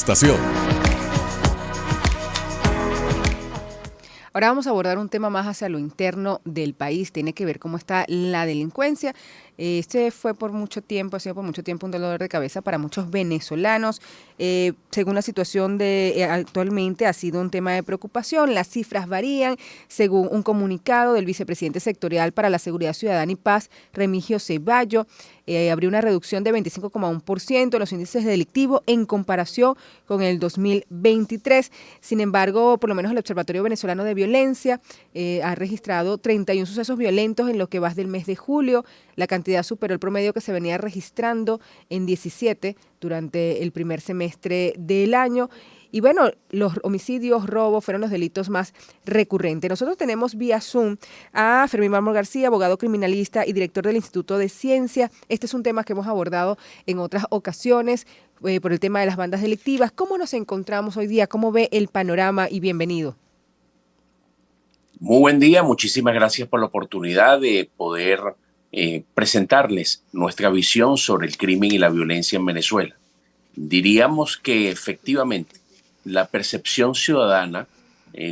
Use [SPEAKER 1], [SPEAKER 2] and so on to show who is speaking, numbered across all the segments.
[SPEAKER 1] Estación.
[SPEAKER 2] Ahora vamos a abordar un tema más hacia lo interno del país. Tiene que ver cómo está la delincuencia. Este fue por mucho tiempo, ha sido por mucho tiempo un dolor de cabeza para muchos venezolanos. Según la situación de actualmente ha sido un tema de preocupación. Las cifras varían. Según un comunicado del vicepresidente sectorial para la Seguridad Ciudadana y Paz, Remigio Ceballo, habría una reducción de 25,1% en los índices delictivos en comparación con el 2023. Sin embargo, por lo menos el Observatorio Venezolano de Violencia ha registrado 31 sucesos violentos en lo que va del mes de julio. La cantidad superó el promedio que se venía registrando en 17 durante el primer semestre del año. Y bueno, los homicidios, robos fueron los delitos más recurrentes. Nosotros tenemos vía Zoom a Fermín Mármol García, abogado criminalista y director del Instituto de Ciencia. Este es un tema que hemos abordado en otras ocasiones por el tema de las bandas delictivas. ¿Cómo nos encontramos hoy día? ¿Cómo ve el panorama? Y bienvenido.
[SPEAKER 3] Muy buen día, muchísimas gracias por la oportunidad de poder presentarles nuestra visión sobre el crimen y la violencia en Venezuela. Diríamos que efectivamente la percepción ciudadana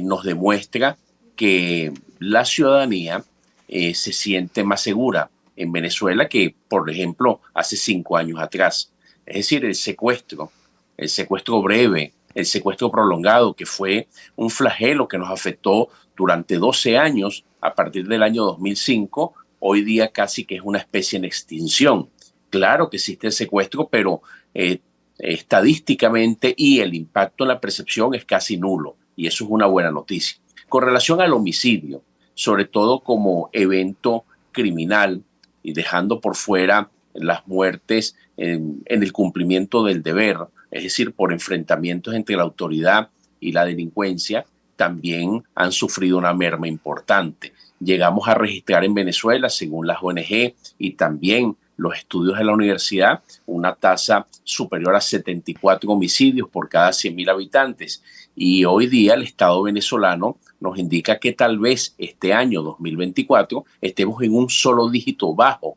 [SPEAKER 3] nos demuestra que la ciudadanía se siente más segura en Venezuela que, por ejemplo, hace 5 años atrás. Es decir, el secuestro breve, el secuestro prolongado, que fue un flagelo que nos afectó durante 12 años a partir del año 2005, hoy día casi que es una especie en extinción. Claro que existe el secuestro, pero estadísticamente y el impacto en la percepción es casi nulo, y eso es una buena noticia. Con relación al homicidio, sobre todo como evento criminal y dejando por fuera las muertes en el cumplimiento del deber, es decir, por enfrentamientos entre la autoridad y la delincuencia, también han sufrido una merma importante. Llegamos a registrar en Venezuela, según las ONG y también los estudios de la universidad, una tasa superior a 74 homicidios por cada 100.000 habitantes. Y hoy día el Estado venezolano nos indica que tal vez este año 2024 estemos en un solo dígito bajo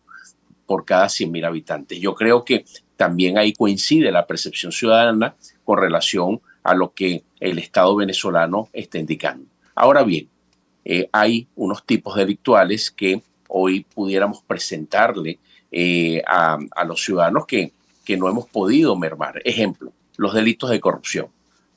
[SPEAKER 3] por cada 100.000 habitantes. Yo creo que también ahí coincide la percepción ciudadana con relación a lo que el Estado venezolano está indicando. Ahora bien, hay unos tipos delictuales que hoy pudiéramos presentarle a los ciudadanos que no hemos podido mermar. Ejemplo, los delitos de corrupción.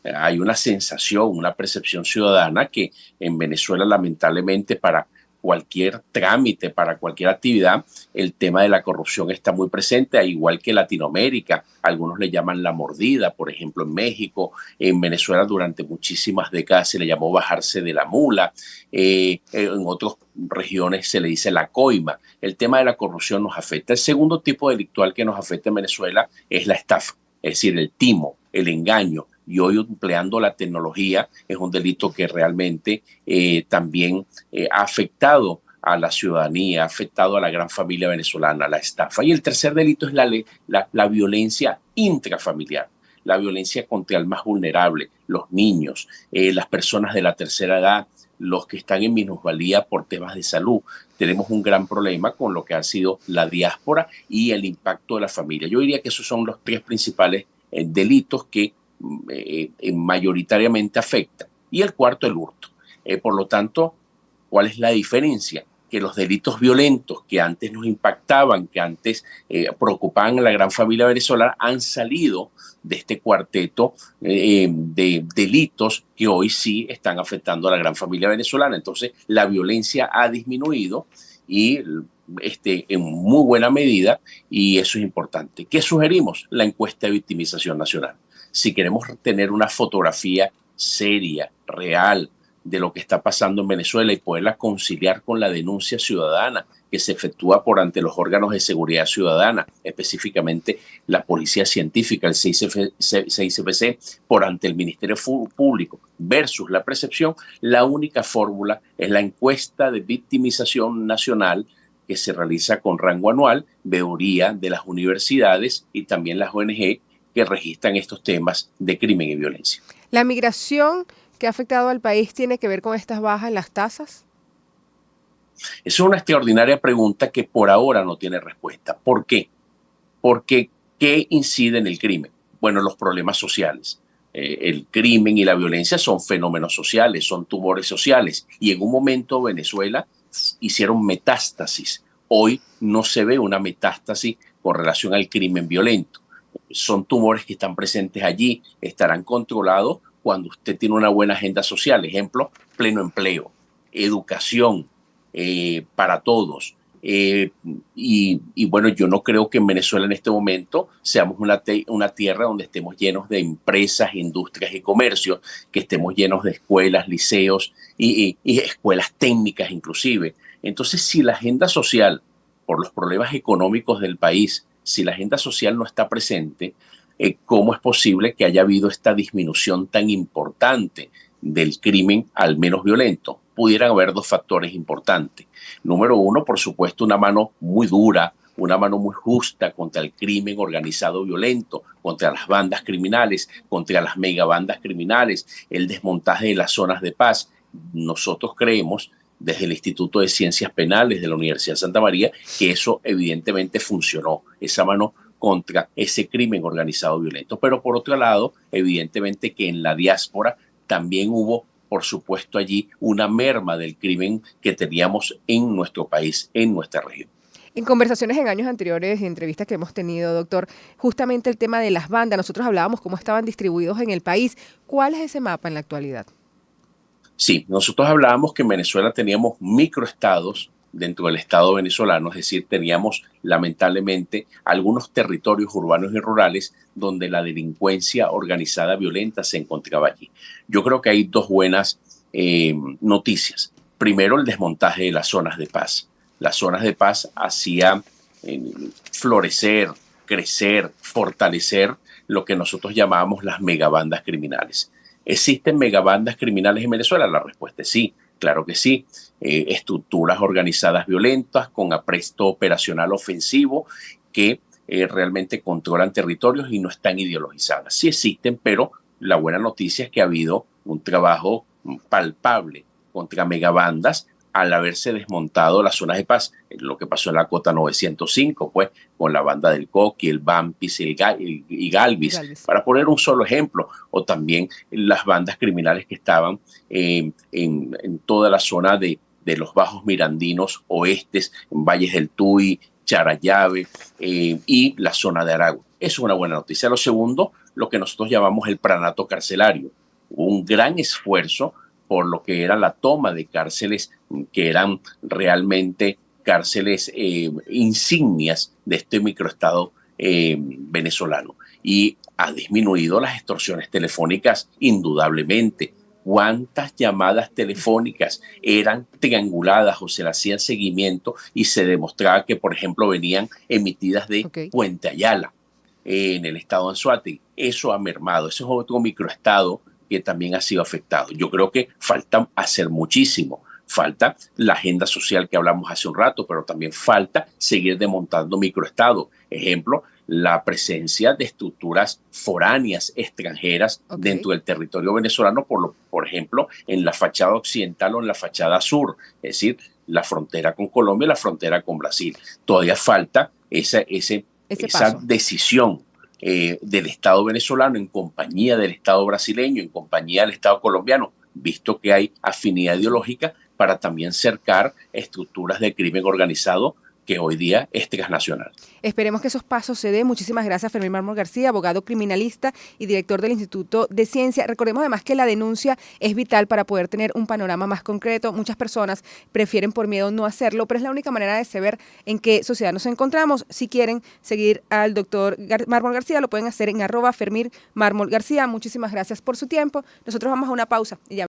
[SPEAKER 3] Hay una sensación, una percepción ciudadana que en Venezuela lamentablemente para cualquier trámite, para cualquier actividad, el tema de la corrupción está muy presente, al igual que Latinoamérica. Algunos le llaman la mordida, por ejemplo, en México, en Venezuela durante muchísimas décadas se le llamó bajarse de la mula, en otras regiones se le dice la coima. El tema de la corrupción nos afecta. El segundo tipo delictual que nos afecta en Venezuela es la estafa, es decir, el timo, el engaño. Y hoy empleando la tecnología es un delito que realmente también ha afectado a la ciudadanía, ha afectado a la gran familia venezolana, la estafa. Y el tercer delito es la violencia intrafamiliar, la violencia contra el más vulnerable, los niños, las personas de la tercera edad, los que están en minusvalía por temas de salud. Tenemos un gran problema con lo que ha sido la diáspora y el impacto de la familia. Yo diría que esos son los tres principales delitos que mayoritariamente afecta. Y el cuarto, el hurto. Por lo tanto, ¿cuál es la diferencia? Que los delitos violentos que antes nos impactaban, que antes preocupaban a la gran familia venezolana, han salido de este cuarteto de delitos que hoy sí están afectando a la gran familia venezolana. Entonces, la violencia ha disminuido y en muy buena medida, y eso es importante. ¿Qué sugerimos? La encuesta de victimización nacional. Si queremos tener una fotografía seria, real, de lo que está pasando en Venezuela y poderla conciliar con la denuncia ciudadana que se efectúa por ante los órganos de seguridad ciudadana, específicamente la Policía Científica, el CICPC, por ante el Ministerio Público, versus la percepción, la única fórmula es la encuesta de victimización nacional que se realiza con rango anual, veeduría de las universidades y también las ONG que registran estos temas de crimen y violencia.
[SPEAKER 2] La migración que ha afectado al país tiene que ver con estas bajas en las tasas.
[SPEAKER 3] Es una extraordinaria pregunta que por ahora no tiene respuesta. ¿Por qué? Porque ¿qué incide en el crimen? Bueno, los problemas sociales. El crimen y la violencia son fenómenos sociales, son tumores sociales. Y en un momento Venezuela hicieron metástasis. Hoy no se ve una metástasis con relación al crimen violento. Son tumores que están presentes allí, estarán controlados cuando usted tiene una buena agenda social. Ejemplo, pleno empleo, educación para todos. Bueno, yo no creo que en Venezuela en este momento seamos una tierra donde estemos llenos de empresas, industrias y comercios, que estemos llenos de escuelas, liceos y escuelas técnicas inclusive. Entonces, si la agenda social, por los problemas económicos del país, si la agenda social no está presente, ¿cómo es posible que haya habido esta disminución tan importante del crimen, al menos violento? Pudieran haber dos factores importantes. Número uno, por supuesto, una mano muy dura, una mano muy justa contra el crimen organizado violento, contra las bandas criminales, contra las megabandas criminales, el desmontaje de las zonas de paz. Nosotros creemos, desde el Instituto de Ciencias Penales de la Universidad de Santa María, que eso evidentemente funcionó, esa mano contra ese crimen organizado violento. Pero por otro lado, evidentemente que en la diáspora también hubo, por supuesto, allí una merma del crimen que teníamos en nuestro país, en nuestra región.
[SPEAKER 2] En conversaciones en años anteriores y entrevistas que hemos tenido, doctor, justamente el tema de las bandas, nosotros hablábamos cómo estaban distribuidos en el país. ¿Cuál es ese mapa en la actualidad?
[SPEAKER 3] Sí, nosotros hablábamos que en Venezuela teníamos microestados dentro del Estado venezolano, es decir, teníamos lamentablemente algunos territorios urbanos y rurales donde la delincuencia organizada violenta se encontraba allí. Yo creo que hay dos buenas noticias. Primero, el desmontaje de las zonas de paz. Las zonas de paz hacían florecer, crecer, fortalecer lo que nosotros llamábamos las megabandas criminales. ¿Existen megabandas criminales en Venezuela? La respuesta es sí, claro que sí. Estructuras organizadas violentas con apresto operacional ofensivo que realmente controlan territorios y no están ideologizadas. Sí existen, pero la buena noticia es que ha habido un trabajo palpable contra megabandas al haberse desmontado las zonas de paz. Lo que pasó en la Cota 905, pues, con la banda del Coqui, el Bampis y Galvis, para poner un solo ejemplo, o también las bandas criminales que estaban en toda la zona de los bajos mirandinos oestes, en Valles del Tuy, Charallave y la zona de Aragua. Eso es una buena noticia. Lo segundo, lo que nosotros llamamos el pranato carcelario. Hubo un gran esfuerzo por lo que era la toma de cárceles que eran realmente cárceles insignias de este microestado venezolano. Y ha disminuido las extorsiones telefónicas indudablemente. ¿Cuántas llamadas telefónicas eran trianguladas o se le hacían seguimiento y se demostraba que, por ejemplo, venían emitidas de Puente Ayala en el estado de Anzoátegui? Eso ha mermado. Eso es otro microestado que también ha sido afectado. Yo creo que falta hacer muchísimo. Falta la agenda social que hablamos hace un rato, pero también falta seguir desmontando microestados. Ejemplo, la presencia de estructuras foráneas extranjeras dentro del territorio venezolano, por ejemplo, en la fachada occidental o en la fachada sur, es decir, la frontera con Colombia y la frontera con Brasil. Todavía falta esa decisión del Estado venezolano en compañía del Estado brasileño, en compañía del Estado colombiano, visto que hay afinidad ideológica para también cercar estructuras de crimen organizado que hoy día es transnacional.
[SPEAKER 2] Esperemos que esos pasos se den. Muchísimas gracias, Fermín Mármol García, abogado criminalista y director del Instituto de Ciencia. Recordemos además que la denuncia es vital para poder tener un panorama más concreto. Muchas personas prefieren por miedo no hacerlo, pero es la única manera de saber en qué sociedad nos encontramos. Si quieren seguir al doctor Mármol García, lo pueden hacer en @Fermín Mármol García. Muchísimas gracias por su tiempo. Nosotros vamos a una pausa y ya